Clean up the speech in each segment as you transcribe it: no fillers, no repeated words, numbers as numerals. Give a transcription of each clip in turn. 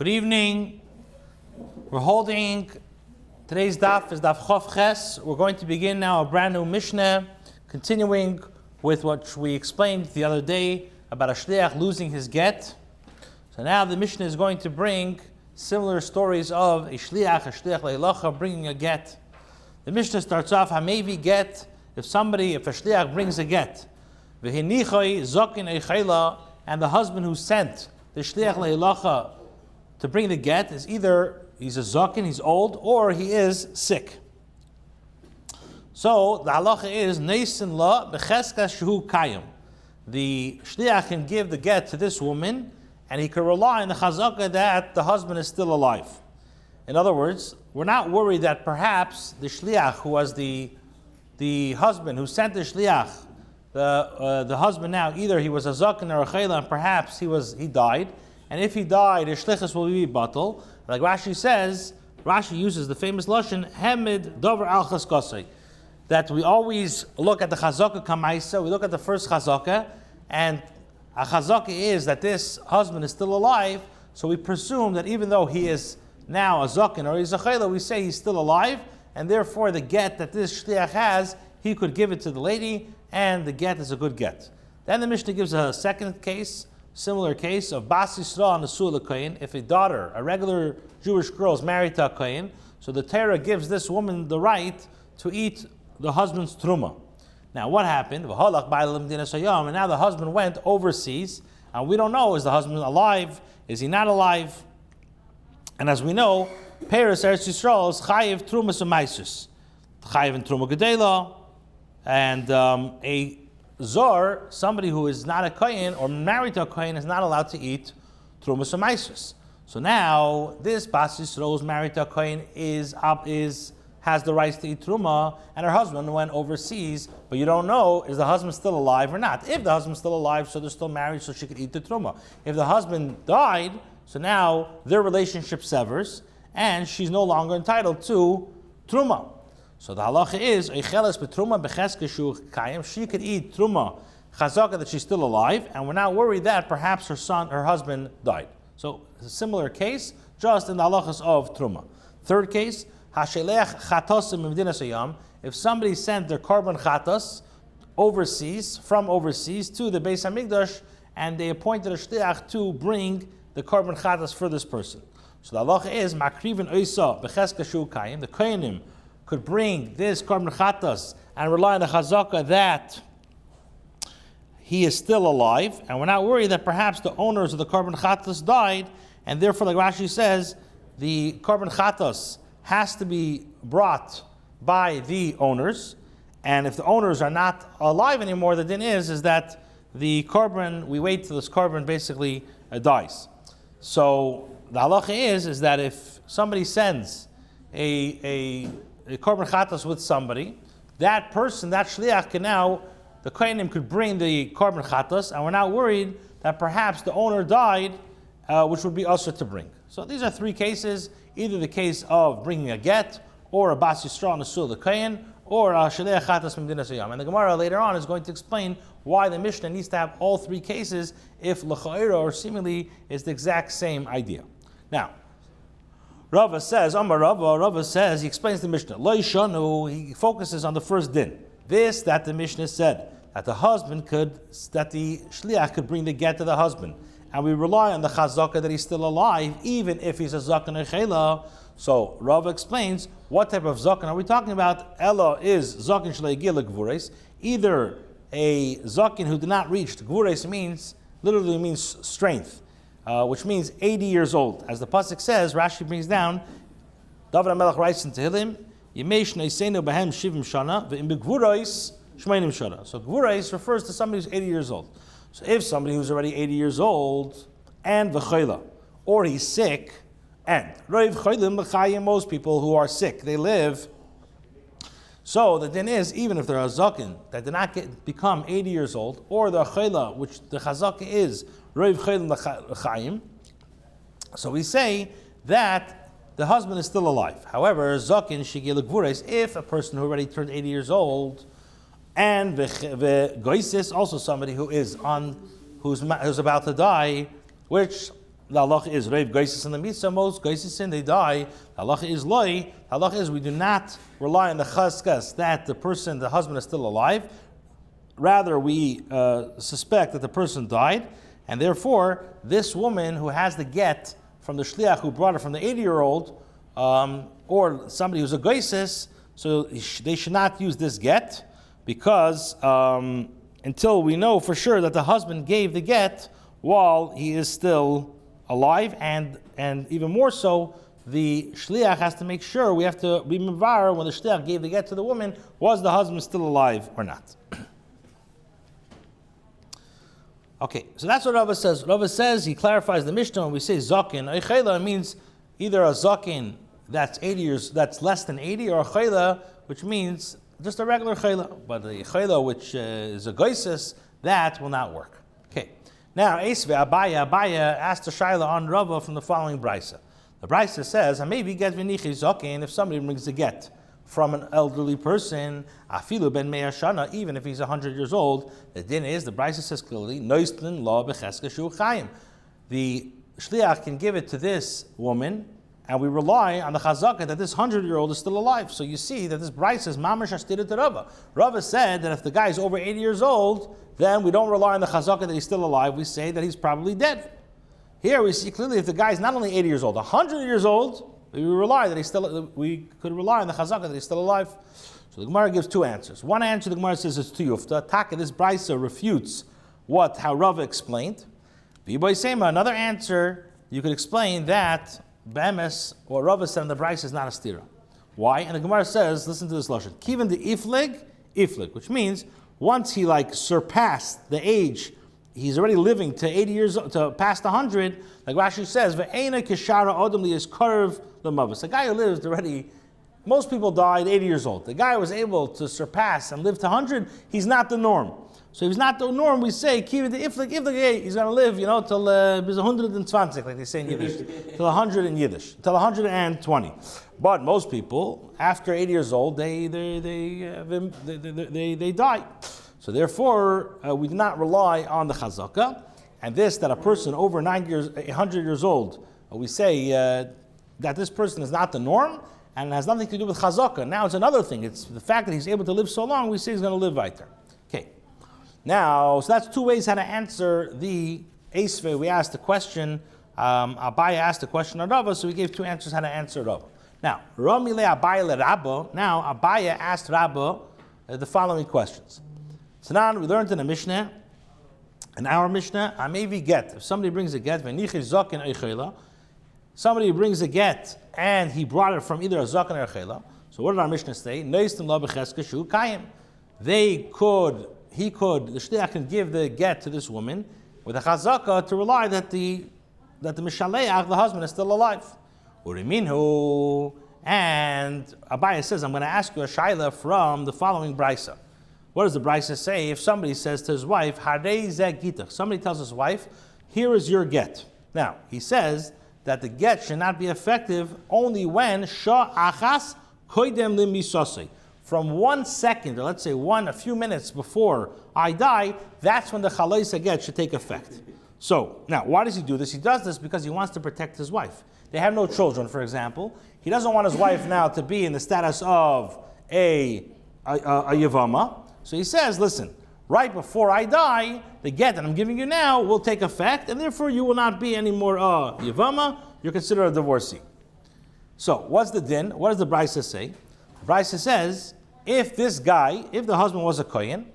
Good evening. We're holding today's daf is daf Chof Ches. We're going to begin now a brand new Mishnah, continuing with what we explained the other day about a shliach losing his get. So now the Mishnah is going to bring similar stories of a shliach le'ilacha bringing a get. The Mishnah starts off, Hamevi get, if a shliach brings a get, v'hinichoi zokin eichela, and the husband who sent the shliach le'ilacha to bring the get is either he's a zokin, he's old, or he is sick. So the halacha is neisin la b'cheska shehu kayim. The shliach can give the get to this woman, and he can rely on the chazaka that the husband is still alive. In other words, we're not worried that perhaps the shliach, who was the husband who sent the shliach, the husband now, either he was a zaken or a chayla, and perhaps he died. And if he died, his shlichus will be batal. Like Rashi says, Rashi uses the famous lashon hemid dover al chaskasei, that we always look at the chazaka kamaisa. We look at the first chazaka, and a chazaka is that this husband is still alive. So we presume that even though he is now a zaken or he's a chayla, we say he's still alive, and therefore the get that this shliach has, he could give it to the lady, and the get is a good get. Then the Mishnah gives a second case, similar case of Bas Yisrael and Nesuah l'Kohen. If a daughter, a regular Jewish girl, is married to a Kohen, so the Torah gives this woman the right to eat the husband's truma. Now what happened? And now the husband went overseas, and we don't know, is the husband alive? Is he not alive? And as we know, Peres Eretz Yisrael is chayiv trumas u'maisus, chayiv in truma gedela, and a zor, somebody who is not a kohen or married to a kohen, is not allowed to eat trumas u'maisus. So now this Bas Yisrael who is married to a kohen has the rights to eat truma, and her husband went overseas, but you don't know, is the husband still alive or not? If the husband's still alive, so they're still married, so she could eat the truma. If the husband died, so now their relationship severs, and she's no longer entitled to truma. So the halacha is, she could eat truma, chazaka, that she's still alive, and we're not worried that perhaps her husband died. So it's a similar case, just in the halachas of truma. Third case, if somebody sent their korban chatos from overseas to the Beis Hamikdash, and they appointed a shliach to bring the korban chatos for this person. So the halacha is, makrivin oisa b'cheska shu kayim, the kohenim could bring this korban chatos and rely on the chazaka that he is still alive, and we're not worried that perhaps the owners of the korban chatos died, and therefore, like Rashi says, the korban chatos has to be brought by the owners, and if the owners are not alive anymore, the din is that the korban, we wait till this korban basically dies. So the halacha is that if somebody sends a korban chatos with somebody, that person, that shliach, can now, the kohenim could bring the korban chatos, and we're not worried that perhaps the owner died, which would be usher to bring. So these are three cases, either the case of bringing a get, or a Bas Yisrael Nesuah l'Kohen, or a shliach chatos m'medinas hayam. And the Gemara later on is going to explain why the Mishnah needs to have all three cases if l'cha'ira, or seemingly, is the exact same idea. Now, Rava says, he explains the Mishnah. Lo yishanu, he focuses on the first din. This, that the Mishnah said, that the shliach could bring the get to the husband. And we rely on the chazaka that he's still alive, even if he's a zaken or chela. So Rava explains, what type of zaken are we talking about? Ella is zaken shleigil gvures. Either a zaken who did not reach, gvures literally means strength, which means 80 years old. As the pasuk says, Rashi brings down, David HaMelech writes in Tehillim, Yimei shneisenu behem shivim shana, ve'im begvuros shmeinim shana. So gvures refers to somebody who's 80 years old. So if somebody who's already 80 years old, and v'chayla, or he's sick, and most people who are sick, they live. So the din is, even if they're a zaken that did not become 80 years old, or the chayla, which the chazaka is roiv chaylim l'chayim, so we say that the husband is still alive. However, zaken shigil gvures, if a person who already turned 80 years old, and the goisis, also somebody who is who's about to die, which the halacha is reiv geisis in the mitzvah, most geisis in they die. The halacha is loi. The halacha is we do not rely on the chazkas that the husband is still alive. Rather, we suspect that the person died, and therefore this woman who has the get from the shliach who brought it from the 80-year-old, or somebody who's a geisis, so they should not use this get, because until we know for sure that the husband gave the get while he is still alive, and even more so, the shliach has to make sure, we have to remember when the shliach gave the get to the woman, was the husband still alive or not? Okay, so that's what Rava says. Rava says, he clarifies the Mishnah when we say zakin. A chayla means either a zakin that's 80 years, that's less than 80, or a chayla, which means just a regular chayla. But a chayla which is a geisis, that will not work. Okay, now Esve Abaya asked a shayla on Rava from the following brisa. The brisa says, maybe get v'nichi zakin, if somebody brings a get from an elderly person, afilu ben mea shana, even if he's 100 years old, the din is, the brisa says clearly, noistlin la becheska shu chayim. The shliach can give it to this woman, and we rely on the chazaka that this 100-year-old is still alive. So you see that this brisa is mamash ashtira to Rava. Rava said that if the guy is over 80 years old, then we don't rely on the chazaka that he's still alive, we say that he's probably dead. Here we see clearly if the guy is not only 80 years old, 100 years old, we could rely on the chazaka that he's still alive. So the Gemara gives two answers. One answer, the Gemara says, is tiyufta. Taka, this brisa refutes how Rava explained. Another answer, you could explain that be'emes, what Rava said in the brisa is not a stira. Why? And the Gemara says, listen to this lashon. Kiven the iflig, which means once he surpassed the age, he's already living to 80 years, to past 100, like Rashi says, ve'ena kishara odom li yiskarv l'mavis. The guy who lived already, most people died 80 years old. The guy was able to surpass and live to 100, he's not the norm. So if he's not the norm, we say, kiv the iflik, he's going to live, till 120, like they say in Yiddish, till 100 in Yiddish, till 120. But most people, after 80 years old, they die. So therefore, we do not rely on the chazaka, and this, that a person over 100 years old, we say that this person is not the norm, and it has nothing to do with chazaka. Now it's another thing. It's the fact that he's able to live so long, we say he's going to live weiter. Okay. Now, so that's two ways how to answer the Esve. We asked the question, Abaya asked the question of Rava, so we gave two answers how to answer Rava. Now, Ramile Abaya le Rabba, now Abaya asked Rabba the following questions. So now we learned in the Mishnah, in our Mishnah, Amevi get. If somebody brings a get, somebody brings a get and he brought it from either a zaken or a chela. So what did our Mishnah say? The shliach can give the get to this woman with a chazaka to rely that the mishaleach, the husband, is still alive. And Abaya says, I'm going to ask you a shaila from the following brisa. What does the brisa say? If somebody says to his wife, somebody tells his wife, here is your get. Now, he says that the get should not be effective only when from 1 second, or let's say a few minutes before I die, that's when the chalaisa get should take effect. So, now, why does he do this? He does this because he wants to protect his wife. They have no children, for example. He doesn't want his wife now to be in the status of a yavama. So he says, listen, right before I die, the get that I'm giving you now will take effect, and therefore you will not be any more yavama. You're considered a divorcee. So, what's the din? What does the brisa say? The brisa says, if the husband was a kohen,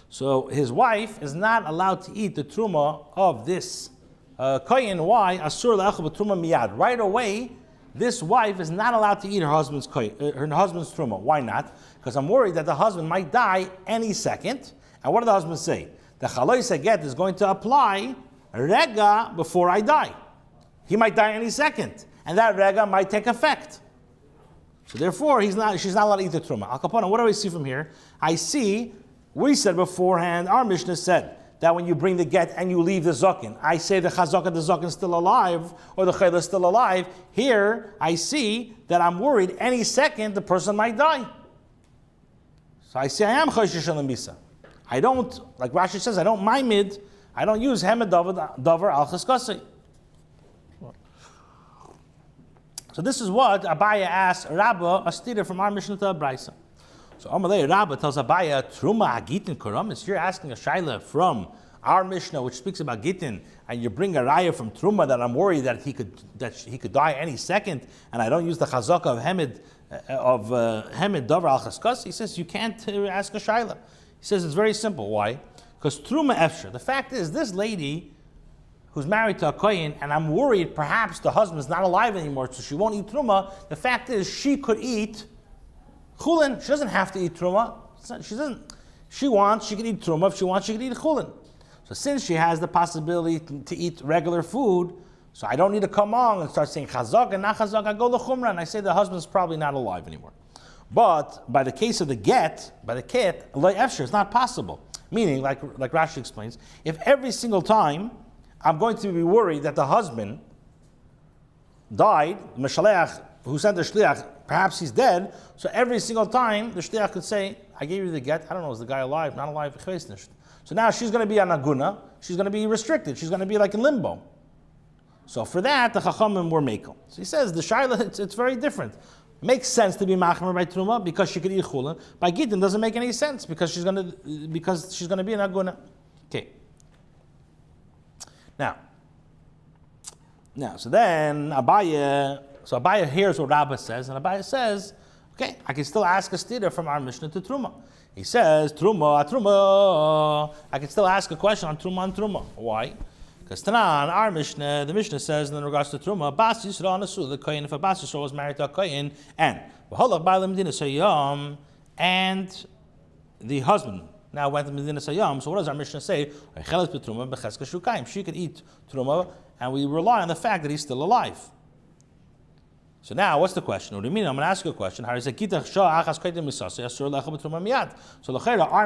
so his wife is not allowed to eat the truma of this kohen. Why? Asur la'achal b'truma miyad. Right away, this wife is not allowed to eat her husband's truma. Why not? Because I'm worried that the husband might die any second. And what did the husband say? The chaloisa get is going to apply rega before I die. He might die any second, and that rega might take effect. So therefore, she's not allowed to eat the truma. Al Kapona, what do I see from here? We said beforehand, our Mishnah said that when you bring the get and you leave the zaken, I say the chazaka, the zaken is still alive, or the chayla is still alive. Here, I see that I'm worried any second the person might die. So I say I am chayshish al misa. I don't, like Rashi says, I don't use hemed davar al chaskasei. So this is what Abaya asked Rabba, a student from our Mishnah to Abraisa. So Amalei Rabba tells Abaya, Truma Gittin Karamis. You're asking a shaila from our Mishnah, which speaks about Gittin, and you bring a raya from Truma that I'm worried that he could die any second, and I don't use the chazaka of Hemid Davar al Chaskas. He says you can't ask a shaila. He says it's very simple. Why? Because Truma Efsher. The fact is, this lady who's married to a kohen, and I'm worried perhaps the husband's not alive anymore, so she won't eat truma. The fact is, she could eat chulin. She doesn't have to eat truma. She doesn't. She can eat truma. If she wants, she can eat chulin. So since she has the possibility to eat regular food, so I don't need to come on and start saying chazak and not chazak. I go to chumrah and I say the husband's probably not alive anymore. But by the case of the get, by the ket, lo efsher, it's not possible. Meaning, like Rashi explains, if every single time I'm going to be worried that the husband died, the shaliach who sent the shliach, perhaps he's dead, so every single time the shliach could say, I gave you the get, I don't know, is the guy alive, not alive, so now she's going to be an aguna, she's going to be restricted, she's going to be like in limbo. So for that, the chachamim were mekel. So he says, the shayla, it's very different. Makes sense to be machmer by truma because she could eat chulin. By gittin doesn't make any sense because she's going to be an aguna. Okay. Now, so then Abaya hears what Rabbah says, and Abaya says, okay, I can still ask a stira from our Mishnah to Truma. He says, Truma, I can still ask a question on Truma. Why? Because Tanan, our Mishnah, the Mishnah says in regards to Truma, Bas Yisrael Nasu, the Kohen, if a Bas Yisrael was married to a Kohen, and the husband now went to Medina Sayyam. So what does our Mishnah say? She could eat truma, and we rely on the fact that he's still alive. So now, what's the question? What do you mean? I'm going to ask you a question. So our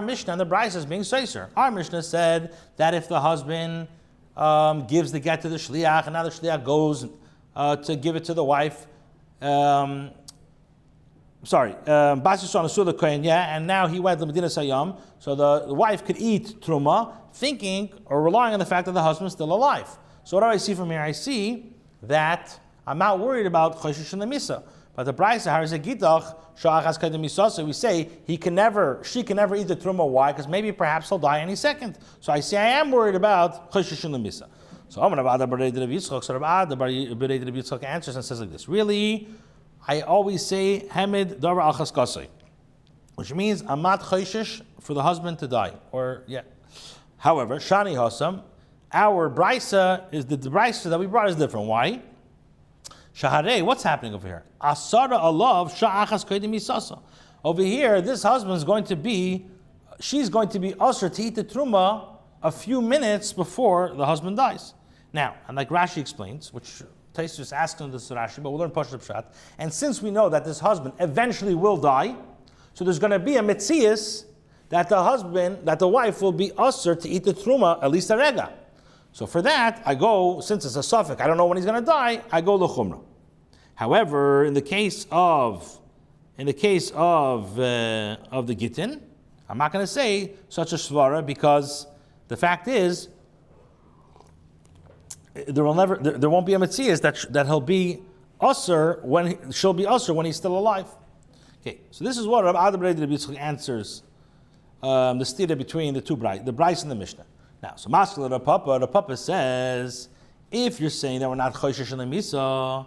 Mishnah and the Brisa is being Seiser. Our Mishnah said that if the husband gives the get to the shliach, and now the shliach goes to give it to the wife, and now he went to Medina Sayyam, so the wife could eat truma, thinking or relying on the fact that the husband's still alive. So what do I see from here? I see that I'm not worried about choshesh and lemisa. But the Brisa, so we say she can never eat the truma. Why? Because maybe perhaps he'll die any second. So I say I am worried about choshesh and lemisa. So Rabbi Yitzchak answers and says like this: really, I always say Hamid Davar al Chaskasai, which means I'm not choshesh for the husband to die. However, Shani Hasam, our brisa is the brisa that we brought is different. Why? Shaharei, what's happening over here? Asara alav sha'achas kodim misasa. Over here, this husband's she's going to be usher to eat the truma a few minutes before the husband dies. Now, and like Rashi explains, which Tais just asked him this Rashi, but we'll learn Pashup Pshat. And since we know that this husband eventually will die, so there's going to be a mitzias that the wife will be usher to eat the truma at least a rega. So for that, I go, since it's a suffix, I don't know when he's going to die, I go l'chumra. However, in the case of the Gittin, I'm not going to say such a svara because the fact is there won't be a mitzias that he'll be usher she'll be usher when he's still alive. Okay, so this is what Rabbi Yitzchak answers the stira between the two the Bryce and the Mishnah. Now, so Maskele the Papa says, if you're saying that we're not choshesh and lemisa,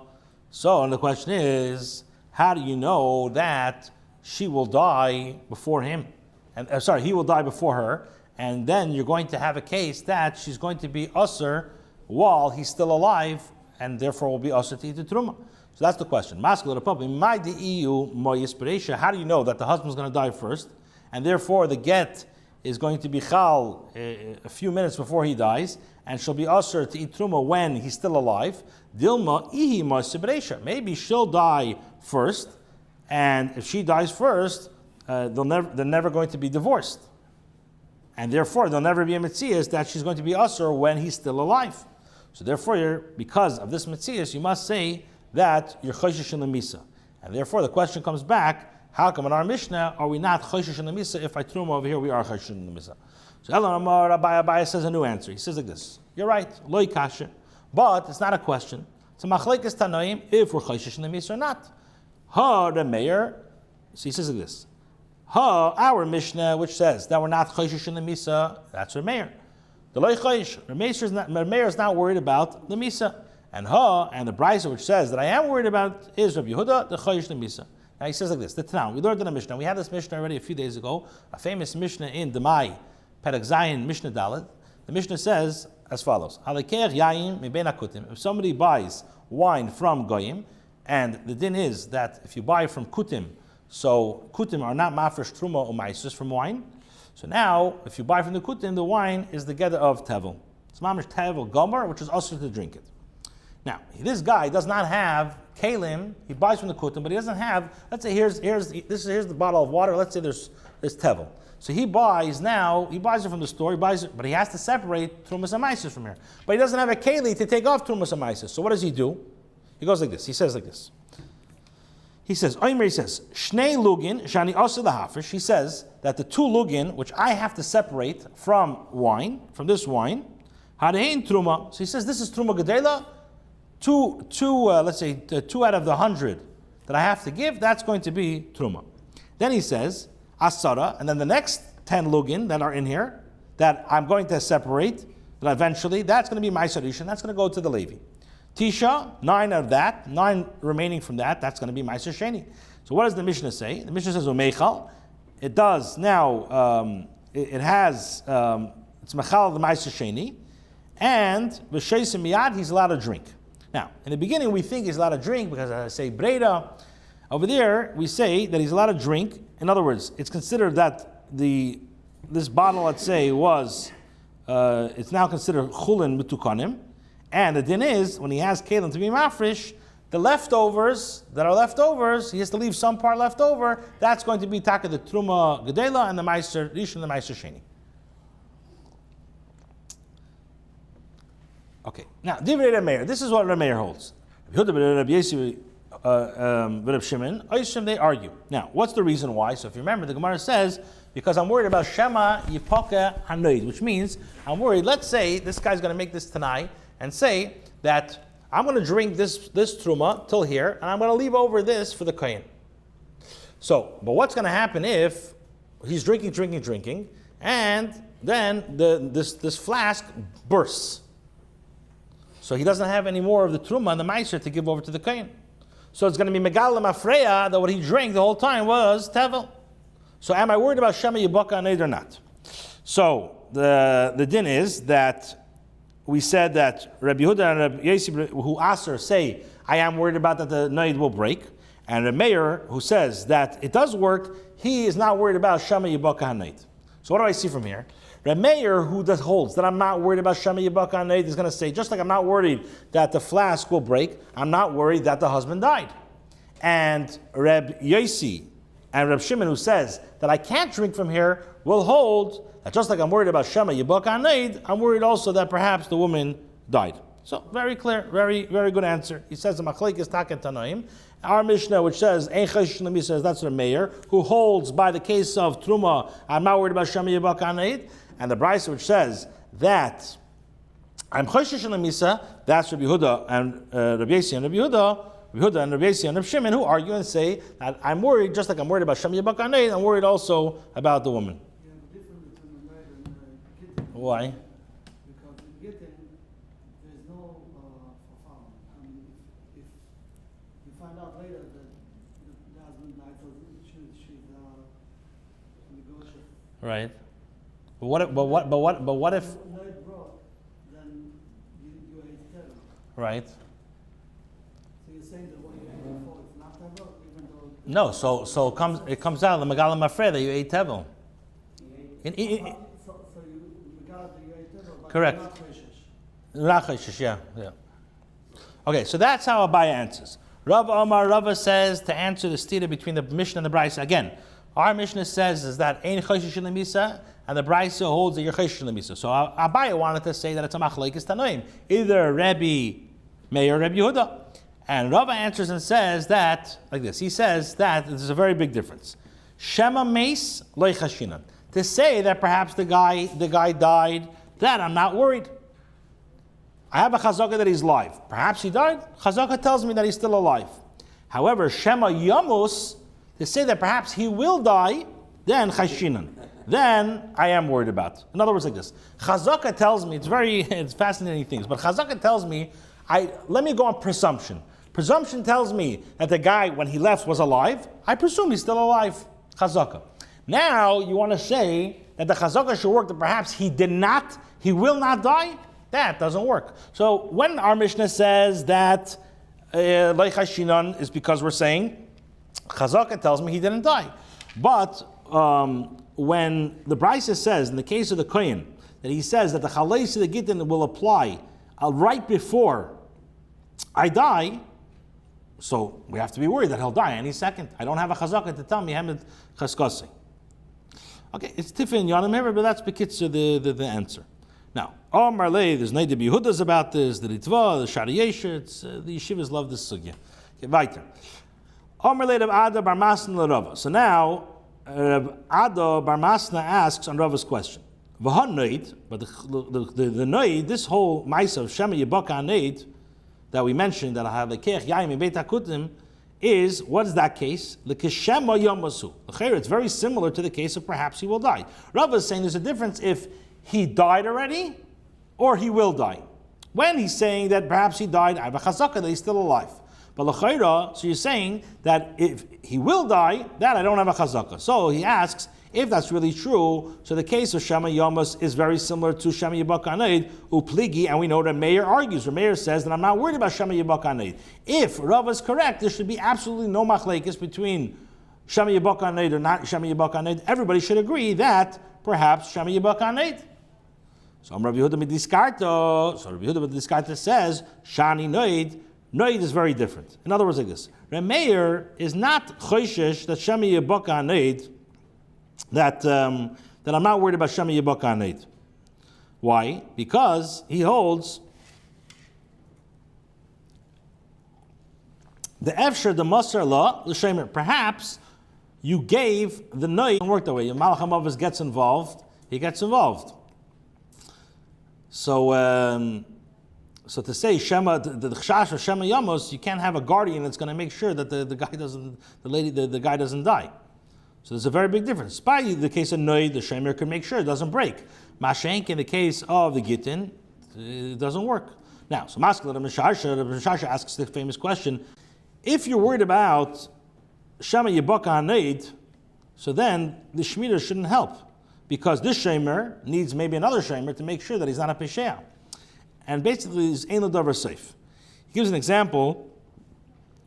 so and the question is, how do you know that she will die before him? And he will die before her, and then you're going to have a case that she's going to be usher while he's still alive, and therefore will be usher to eat the truma. So that's the question. Maskele the Papa, my EU moyisperesha. How do you know that the husband's going to die first, and therefore the get is going to be chal a few minutes before he dies, and she'll be usher to eat truma when he's still alive. Dilma ihi moyisperesha. Maybe she'll die first, and if she dies first, they're never going to be divorced, and therefore there'll never be a mitzias that she's going to be usher when he's still alive. So therefore, because of this mitzias, you must say that you're choshesh and lemisa, and therefore the question comes back: how come in our Mishnah are we not choshesh and lemisa? If I truma over here, we are choshesh and lemisa. So Elan Amar Abaya says a new answer. He says like this: you're right, loy kasha, but it's not a question. It's a machlekes tanoim if we're chayshish in the misa or not. Ha Rameir, so he says like this. Ha, our Mishnah, which says that we're not chayshish in the misa, that's Rameir. The loy chayish, Rameir is not worried about the misa. And ha, and the brisa which says that I am worried about is Rabbi Yehuda, the chayish in the misa. Now he says like this, the Tanam, we learned in the Mishnah, we had this Mishnah already a few days ago, a famous Mishnah in Demai, Perek Zayin, Mishnah Dalet. The Mishnah says as follows, if somebody buys wine from Goyim, and the din is that if you buy from Kutim, so Kutim are not mafresh truma or maisus from wine, so now if you buy from the Kutim, the wine is the gather of Tevel. It's mamish Tevel Gomer, which is also to drink it. Now, this guy does not have kalim. He buys from the kutim, but he doesn't have. Let's say here's the bottle of water. Let's say there's tevel. So he buys it from the store. He buys it, but he has to separate trumas and maisus from here. But he doesn't have a keli to take off trumas and maisus. So what does he do? He goes like this. He says like this. He says, Shnei lugin shani asa lahafish. He says that the two lugin which I have to separate from this wine, hadein truma. So he says this is truma gedela. Let's say 2 out of the 100 that I have to give, that's going to be truma. Then he says asara, and then the next 10 lugin that are in here that I'm going to separate, that eventually that's going to be my solution. That's going to go to the Levi. Tisha, 9 of that, 9 remaining from that, that's going to be my sheni. So what does the Mishnah say? The Mishnah says umeichal. It does now. It has it's mechal the ma'aser sheni, and b'sheisim miyad he's allowed to drink. Now, in the beginning, we think he's allowed to drink because I say breda. Over there, we say that he's allowed to drink. In other words, it's considered that this bottle, let's say, it's now considered chulin b'tukanim. And the din is, when he has kalim to be mafresh, the leftovers that are leftovers, he has to leave some part left over. That's going to be taka the truma gedela and the meiser rishon and the meiser sheni. Okay, now, Divrei Rameir, this is what Rameir holds. They argue. Now, what's the reason why? So if you remember, the Gemara says, because I'm worried about Shema Yipoka Hanoid, which means I'm worried, let's say this guy's going to make this tonight and say that I'm going to drink this truma till here, and I'm going to leave over this for the kohen. So, but what's going to happen if he's drinking, and then this flask bursts? So he doesn't have any more of the truma and the meiser to give over to the kohen. So it's going to be megalim afreya that what he drank the whole time was tevel. So am I worried about shema yibaka anayd or not? So the din is that we said that Rabbi Yehuda and Rabbi Yossi who aser say I am worried about that the nayd will break, and Rabbi Meir who says that it does work, he is not worried about shema yibaka anayd. So what do I see from here? Rabbi Meir, who holds that I'm not worried about Shema Yibaka Anayd, is going to say, just like I'm not worried that the flask will break, I'm not worried that the husband died. And Rabbi Yossi and Rabbi Shimon, who says that I can't drink from here, will hold that just like I'm worried about Shema Yibaka Anayd, I'm worried also that perhaps the woman died. So very clear, very, very good answer. He says the machlekes is taken tanoim. Our Mishnah, which says Ein Chayshish L'Misa, says that's the Meir, who holds by the case of Truma, I'm not worried about Shema Yibaka Anayd. And the brisa which says that I'm Chayshish L'Misa, that's Rabbi Yehuda and Rabbi Yossi and Rabbi Yehuda and Rabbi Yossi and Rabbi Shimon, who argue and say that I'm worried, just like I'm worried about Shema Yibaka Anayd, I'm worried also about the woman. Yeah, the difference between the Meir and Gittin. Why? Because in Gittin, there's no fulfillment. I mean, if you find out later that the husband died, so she's negotiable. Right. But what if? No, it broke, then you ate tevel. Right. So you're saying that what you ate before it's not tevel, even though. No. So it comes out the megalim afreya that you ate tevel. So you regard that you ate tevel, but Correct. not Chayshish. Yeah. Okay, so that's how Abaye answers. Rava says to answer the stira between the Mishnah and the Brisa. Again, our Mishnah says is that Ein Chayshish L'Misa, and the Brisa holds that you're Chayshish L'Misa. So Abaye wanted to say that it's a machlekes tanoim, either Rabbi Meir or Rabbi Yehuda. And Rava answers and says that, like this, he says that there's a very big difference. Shema meis loy chashinan. To say that perhaps the guy died, that I'm not worried. I have a chazaka that he's alive. Perhaps he died. Chazaka tells me that he's still alive. However, Shema Yamus, to say that perhaps he will die, then Chashinan. Then I am worried about. In other words, like this. Chazaka tells me, it's fascinating things, but Chazaka tells me, let me go on presumption. Presumption tells me that the guy, when he left, was alive. I presume he's still alive. Chazaka. Now, you want to say that the Chazaka should work, that perhaps he will not die? That doesn't work. So when our Mishnah says that Lei Chashinan is because we're saying, Chazaka tells me he didn't die. But when the Brisa says, in the case of the Kohen, that he says that the Chaleis of the Gittin will apply right before I die, so we have to be worried that he'll die any second. I don't have a Chazaka to tell me Hamed Chaskasi. Okay, it's Tifin Yonim here, but that's Bekitzer the answer. Now, Marley, there's Neide Yehudas about this, the Ritva, the Shariyesha, the Yeshivas love this sugya. Okay, weiter. Marley of Ada Bar Masna L'Rava. So now, Ada Bar Masna asks on Rava's question. V'han Neid, but the Neid, this whole Maisa of Shema Yibaka Neid, that we mentioned, that Halekech Yaim Beit HaKutim, is, what is that case? The Keshema Yomasu. It's very similar to the case of perhaps he will die. Rava is saying there's a difference if he died already or he will die. When he's saying that perhaps he died, I have a chazaka that he's still alive. But l'chayra, so you're saying that if he will die, that I don't have a chazaka. So he asks, if that's really true, so the case of Shema Yomas is very similar to Shema Yibak Anaid, Upligi, and we know that Meir argues, or Meir says that I'm not worried about Shema Yibak Anaid. If Rav is correct, there should be absolutely no machlekes between Shema Yibak Anaid or not Shema Yibak Anaid. Everybody should agree that perhaps Shema Yibak Anaid. So Rabbi Yehuda Midiskarta, so Rabbi Yehuda Midiskarta says, Shani Noid, Noid is very different. In other words, like this, Meir is not choishesh that Shema Yibak Anaid, that I'm not worried about Shema Yibak Anaid. Why? Because he holds the Efsher, the Masar law, the Shemer. Perhaps you gave the Noid, work that way. Malach HaMavos gets involved, he gets involved. So to say Shema, the Chash of Shema Yamos, you can't have a guardian that's going to make sure that the guy doesn't die. So there's a very big difference. By the case of Noid, the Shemer can make sure it doesn't break. Mashenk, in the case of the Gittin, it doesn't work. Now, so Maskela the Mishasha asks the famous question: if you're worried about Shema Yibaka Noid, so then the Shemitah shouldn't help, because this Shemer needs maybe another Shemer to make sure that he's not a Pesheah. And basically, he's Ein L'Davar Seif. He gives an example.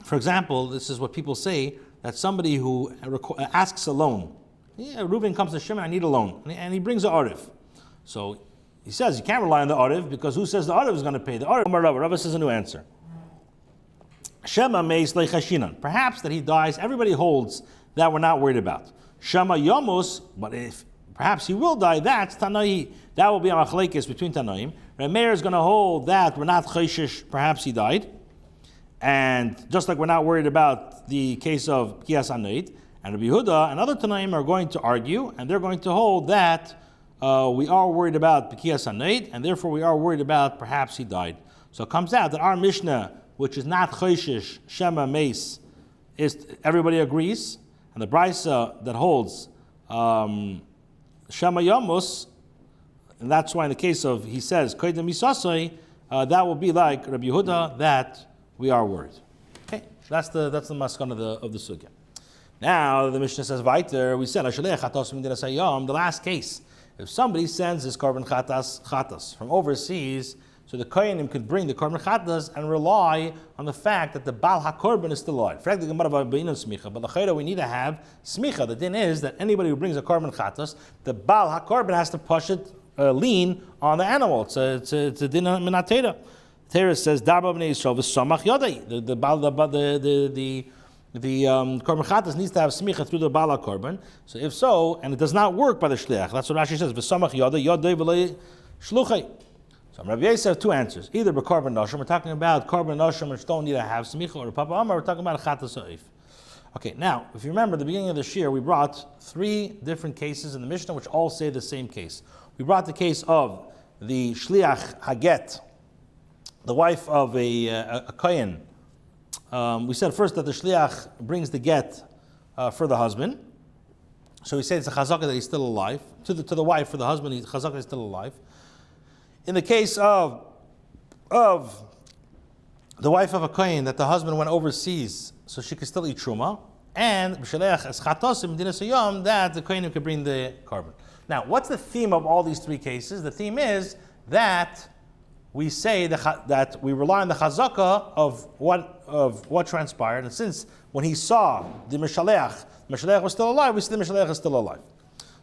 For example, this is what people say, that somebody who asks a loan, Reuben comes to Shimon, I need a loan, and he brings an Arif. So he says, you can't rely on the Arif, because who says the Arif is going to pay? The Arif. Rava says a new answer. Shema meis leichashinan. Perhaps that he dies, everybody holds that we're not worried about. Shema yomus, but if perhaps he will die, that's Tanai. That will be a machlekes between Tanaim. Meir is going to hold that we're not chayshish, perhaps he died. And just like we're not worried about the case of Kiyas Anaid, and Rabbi Yehuda and other Tanaim are going to argue, and they're going to hold that we are worried about Kiyas Anaid, and therefore we are worried about perhaps he died. So it comes out that our Mishnah, which is not Chayshish, Shema, Meis, is everybody agrees, and the Brisa that holds Shema Yamus, and that's why in the case of, he says, Koydem Misasai, that will be like Rabbi Yehuda, that we are worried. Okay, that's the maskan of the sugya. Now the Mishnah says weiter. We said the last case. If somebody sends his korban chatas from overseas, so the kohenim could bring the korban chatas and rely on the fact that the Baal HaKorban is still alive. But the we need to have smicha. The din is that anybody who brings a korban chatas, the Baal HaKorban has to push it lean on the animal. It's a din minatera. Torah says Darba b'nei Yisrael v'samach yadai. The korban chatas needs to have smicha through the Baal HaKorban. So if so, and it does not work by the shliach, that's what Rashi says. V'samach yadai v'lei shluchai. So Rabbi S have two answers. Either by korban noshim, we're talking about korban noshim which don't need to have smicha, or Papa Amar, we're talking about chatas ha'if. Okay, now if you remember at the beginning of this year, we brought three different cases in the Mishnah which all say the same case. We brought the case of the shliach haget the wife of a kohen, we said first that the shliach brings the get for the husband. So we say it's a chazaka that he's still alive. To the wife, for the husband, chazaka is still alive. In the case of the wife of a kohen, that the husband went overseas, so she could still eat truma, and b'shaleach es chatosim dinas hayom, that the kohen could bring the carbon. Now, what's the theme of all these three cases? The theme is that we say that we rely on the chazaka of what transpired, and since when he saw the Mishaleach was still alive, we see the Mishaleach is still alive.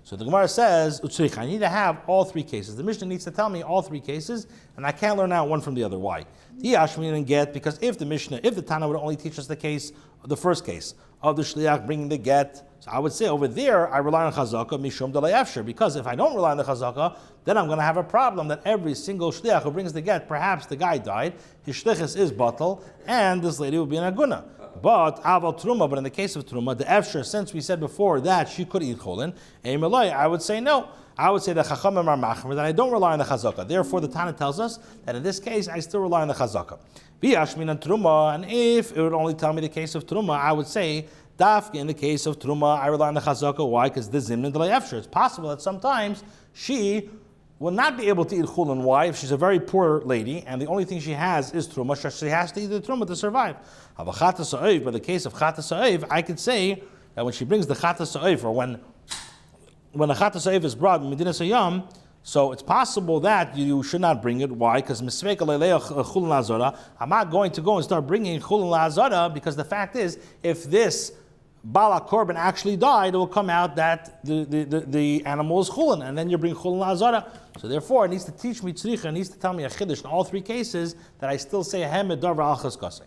So the Gemara says, I need to have all three cases. The Mishnah needs to tell me all three cases, and I can't learn out one from the other. Why? The Ashmin and get, because if the Tana would only teach us the first case of the Shliach bringing the get, so I would say over there, I rely on Chazaka, Mishum Delay Efshar, because if I don't rely on the Chazaka, then I'm going to have a problem that every single Shliach who brings the get, perhaps the guy died, his Shlichus is batal, and this lady will be an Aguna. But Aval Truma, but in the case of Truma, the Efshar, since we said before that she could eat Cholin, I would say no. I would say that Chachamim are machmer, that I don't rely on the Chazaka. Therefore, the Tana tells us that in this case, I still rely on the Chazaka. B'yashmin and Truma, and if it would only tell me the case of Truma, I would say, Dafka, in the case of Truma, I rely on the Chazaka. Why? Because the Zimnin Delay Efshar. It's possible that sometimes she will not be able to eat Chulin. Why? If she's a very poor lady, and the only thing she has is Truma, she has to eat the Truma to survive. But the case of Chata Sa'ev, I could say that when she brings the Chata Sa'ev, or when a Chata Sa'ev is brought in Medina Sayyam, so it's possible that you should not bring it. Why? Because I'm not going to go and start bringing Chulin La'azara, because the fact is, if this Bala Korban actually died, it will come out that the animal is Chulin, and then you bring Chulin La'azara. So therefore, it needs to teach me tzricha, it needs to tell me a chiddush in all three cases that I still say Hemed Darva Al Chazkasei.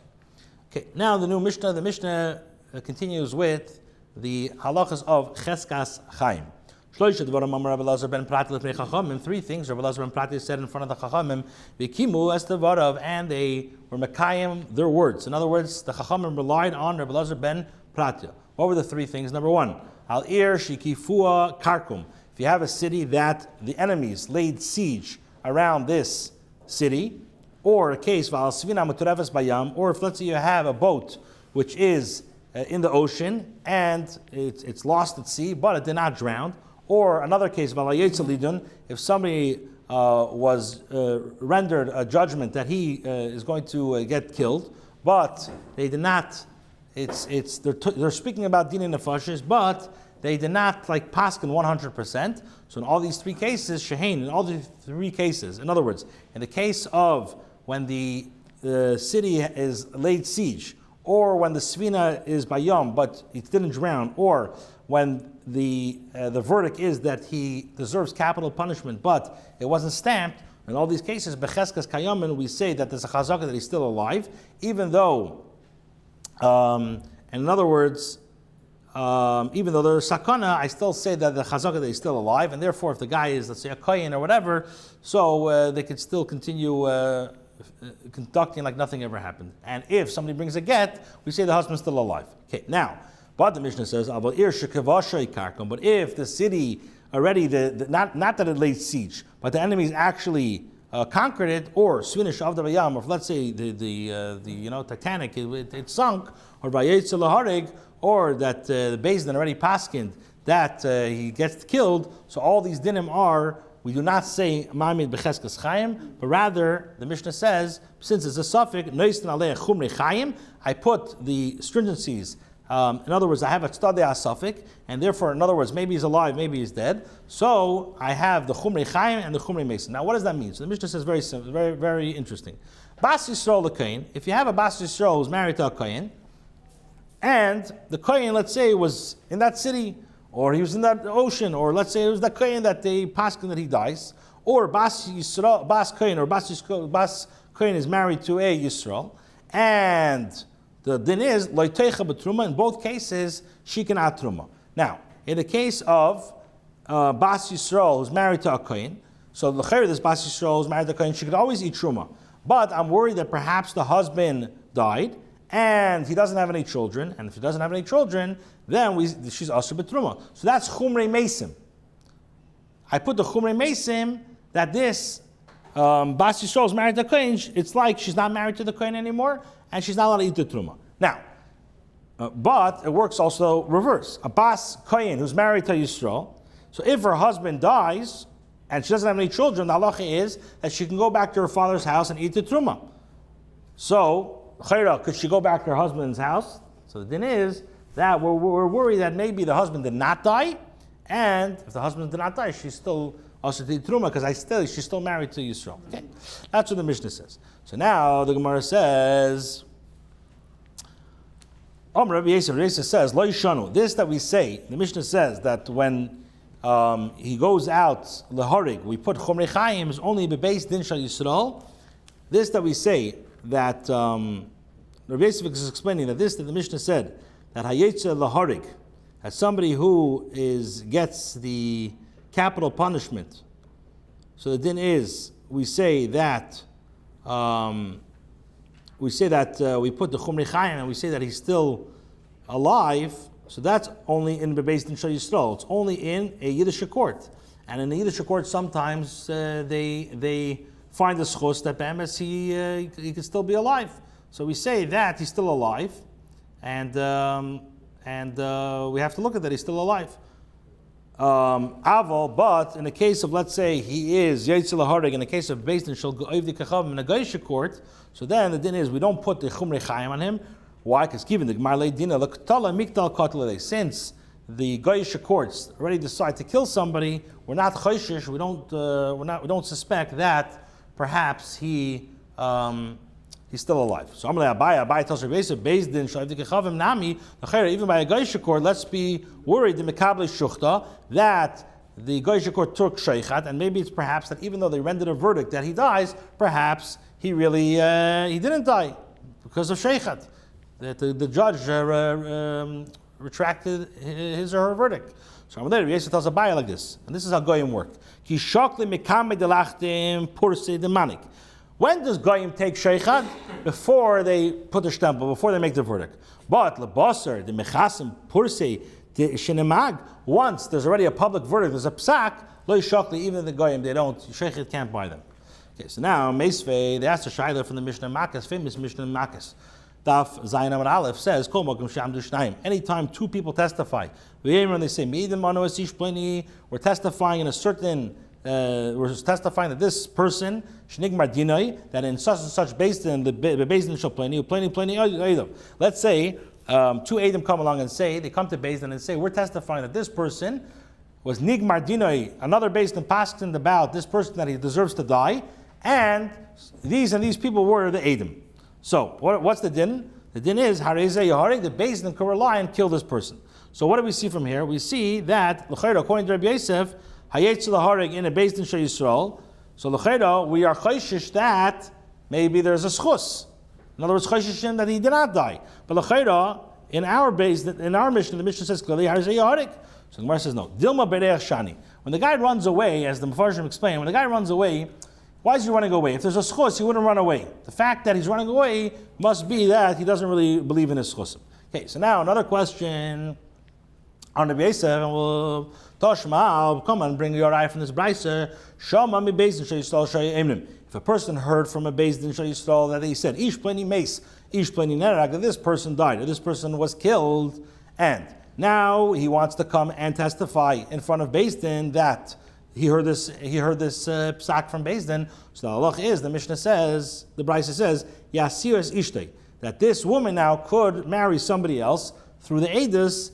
Okay, now the new Mishnah. The Mishnah continues with the halachas of Cheskas Chaim. Three things Rabbi Elazar ben Prati said in front of the Chachamim, V'kimu es tevarav, and they were mekayim their words. In other words, the Chachamim relied on Rabbi Elazar ben Prati. What were the three things? Number one, al ir shikifua karkum. If you have a city that the enemies laid siege around this city, or a case val svina mutarevas bayam, or if let's say you have a boat which is in the ocean and it's lost at sea, but it did not drown. Or another case, if somebody was rendered a judgment that he is going to get killed, but they did not. They're speaking about din nefashis, but they did not like paskin 100%. So in all these three cases, shehain, in all the three cases, in other words, in the case of when the city is laid siege, or when the svina is bayom but it didn't drown, or when the verdict is that he deserves capital punishment but it wasn't stamped, in all these cases, becheskas kayamin, we say that there's a chazaka that he's still alive, even though, and in other words, even though there's sakana, I still say that the chazaka that he's still alive, and therefore if the guy is, let's say, a kohen or whatever, so they could still continue conducting like nothing ever happened. And if somebody brings a get, we say the husband's still alive. Okay, now, but the Mishnah says, but if the city already, not that it laid siege, but the enemies actually conquered it, or Swinish of the Bayam, or let's say the Titanic, it sunk, or Vayetzel Laharig, or that the Beis Din already paskined that he gets killed. So all these dinim are, we do not say Mamid Becheskas Chaim, but rather the Mishnah says, since it's a suffix, Neistan Aleh Chumre Chaim, I put the stringencies. In other words, I have a Tzadeh suffix, and therefore, in other words, maybe he's alive, maybe he's dead. So I have the Chumre Chaim and the Chumre Mason. Now, what does that mean? So the Mishnah says very simple, very, very interesting. Bas Yisrael the Kohen. If you have a Bas Yisrael who's married to a Kohen, and the Kohen, let's say, was in that city, or he was in that ocean, or let's say it was the Kohen that they paskin that he dies, or Bas Yisrael, Bas Kohen, or Bas Kohen is married to a Yisrael, and the din is loitecha b'truma. In both cases, she can add truma. Now, in the case of Bas Yisrael who's married to a Kohen, so the this Bas Yisrael who's married to a Kohen, she could always eat truma. But I'm worried that perhaps the husband died and he doesn't have any children, and if he doesn't have any children, then she's asur b'truma. So that's chumrei mesim. I put the chumrei mesim that this Bas Yisrael is married to the Kohen, it's like she's not married to the Kohen anymore, and she's not allowed to eat the Truma. Now, but it works also reverse. A Bas Kohen who's married to Yisrael, so if her husband dies, and she doesn't have any children, the halacha is that she can go back to her father's house and eat the Truma. So, Chayra, could she go back to her husband's house? So the din is that we're worried that maybe the husband did not die, and if the husband did not die, she's still also to eat Truma, because she's still married to Yisrael. Okay? That's what the Mishnah says. So now the Gemara says, Rabbi S says, Lo Yishanu. This that we say, the Mishnah says that when he goes out leharig, we put chomrei chayim is only bebeis din shal Yisrael. This that we say that Rabbi S is explaining that this that the Mishnah said that hayetze leharig, that somebody who gets the capital punishment. So the din is we say that we put the chomrei chayim and we say that he's still alive. So that's only in Bebeis Din Shal Yisrael. It's only in a Yiddish court. And in the Yiddish court, sometimes they find the schus that be'emes he could still be alive. So we say that he's still alive, and we have to look at that he's still alive. Aval, but in the case of, let's say, he is Yaitzel Harig, in the case of Beis Din Shal Go'evdi Kachavim in a Geisha court, so then the din is we don't put the Chumrei Chayim on him. Why? Because given the Gemara Leidina L'Ktala Mikdal Katlei, since the Goyish courts already decide to kill somebody, we're not choishish. We don't suspect that perhaps he's still alive. So I'm going to Abai tells Rabbi S Beis Din Shal Kechavim Nami. Even by a Goyish court, let's be worried the Mekabli Shuchta that the Goyish court took Sheichat, and maybe it's perhaps that even though they rendered a verdict that he dies, perhaps he really he didn't die because of Sheichat. That the judge retracted his or her verdict. So Rabbi S tells Abai like this, and this is how Goyim work. When does Goyim take Sheichat? Before they put the stempel, before they make the verdict. But lebasar the mechasim pursei the shenemag. Once there's already a public verdict, there's a psak. Lo yishakli, even the Goyim they don't. Sheichat can't buy them. Okay, so now Meisvei they asked a shayla from the Mishnah Makkos, famous Mishnah Makkos. Daf Zayin Amar Aleph says, anytime two people testify, when they say, we're testifying in a certain, we're testifying that this person, that in such and such based in the Beis Din shall pleni. Let's say two Edom come along and say, they come to Beis Din and say, we're testifying that this person was Nigmar Dinoi, another Beis Din paskin about this person that he deserves to die, and these people were the Edom. So, what's the din? The din is, Harezeh Yaharik, the Beis Din could rely and kill this person. So what do we see from here? We see that, according to Rabbi Yosef, Hayetz Laharig in a Beis Din Shal Yisrael. So, we are chayshish that maybe there's a schus. In other words, chayshishim that he did not die. But in our Mishnah, the Mishnah says clearly, Harezeh Yaharik. So the Gemara says no. Dilma Bereach Shani. When the guy runs away, as the Mefarshim explained, when the guy runs away, why is he running away? If there's a schus, he wouldn't run away. The fact that he's running away must be that he doesn't really believe in his schus. Okay, so now another question on the Yosef, and we'll Toshma, I'll come and bring your eye from this brisa. Shama mi Beis Din Shal Yisrael Shai Emnim. If a person heard from a Beis Din Shal Yisrael that he said, Ish pleni mace, Ish pleni nerag, that this person died, or this person was killed, and now he wants to come and testify in front of Beis Din that he heard this psak from Beis Din. So the halach is, the Mishnah says, the brisa says, Yasir es ishtei, that this woman now could marry somebody else through the edus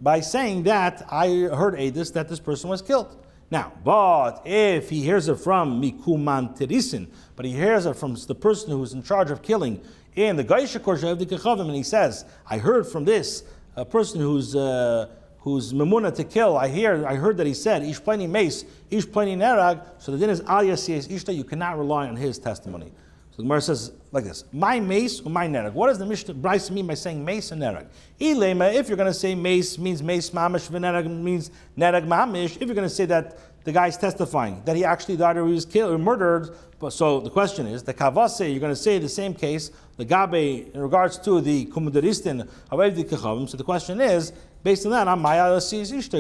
by saying that I heard edus that this person was killed. Now, but if he hears it from mikuman terisin, but he hears it from the person who's in charge of killing in the Gaisha Korsha of the Kechavim, and he says, I heard from this person who's memuna to kill, I heard that he said, Ish pleni mace, Ish pleni nerag, so the din is al yasiyas ishta, you cannot rely on his testimony. So the Gemara says like this, my mace or my nerag. What does the Mishnah Bryce mean by saying mace and nerag? Ilema, if you're going to say mace means mace mamish, v'nerag means nerag mamish, if you're going to say that the guy's testifying that he actually died or he was killed or murdered. But so the question is, the kavase, you're going to say the same case, the gabe in regards to the kumudaristin avedi kechavim. So the question is, based on that,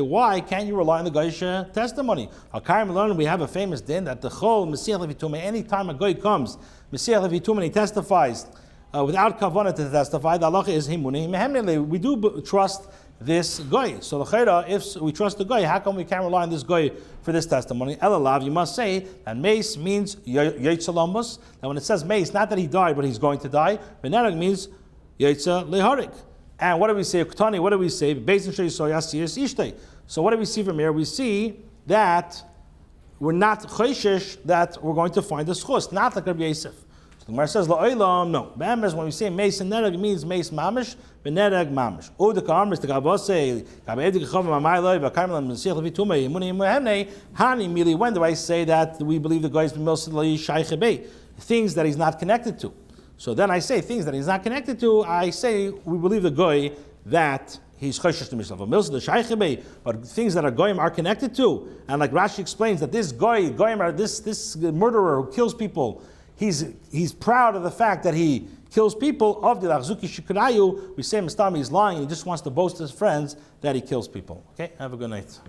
why can't you rely on the guy's testimony? We have a famous din that the chol mesiach levitumah, any time a guy comes, mesiach levitumah, and he testifies without kavanah to testify, the halacha is himunei mehemnele. We do trust this guy. So the chayra, if we trust the guy, how come we can't rely on this guy for this testimony? Elalav, you must say that mace means yaitzalamus. Now when it says mace, not that he died, but he's going to die. Benarag means yaitza leharik. And what do we say? Ketani, what do we say? So what do we see from here? We see that we're not chayshish that we're going to find the schus, not like Rabbi Yosef. So the Gemara says, La'olam, no. When we say mace and nereg, it means mace mamish, benereg mamish. Uda ka'amris, the gavose, gavedi k'chavim amayloy, v'karmelam, m'sich levitumei, imunim muhemnei, hani mili, when do I say that we believe the guy is b'milsili shaychebei? Things that he's not connected to. So then I say things that he's not connected to, I say we believe the goy that he's choshesh to himself. But things that are goyim are connected to. And like Rashi explains that this goy, goyim are this murderer who kills people, he's proud of the fact that he kills people. Of the Lachzuki Shikurayu, we say Mustami is lying, he just wants to boast his friends that he kills people. Okay, have a good night.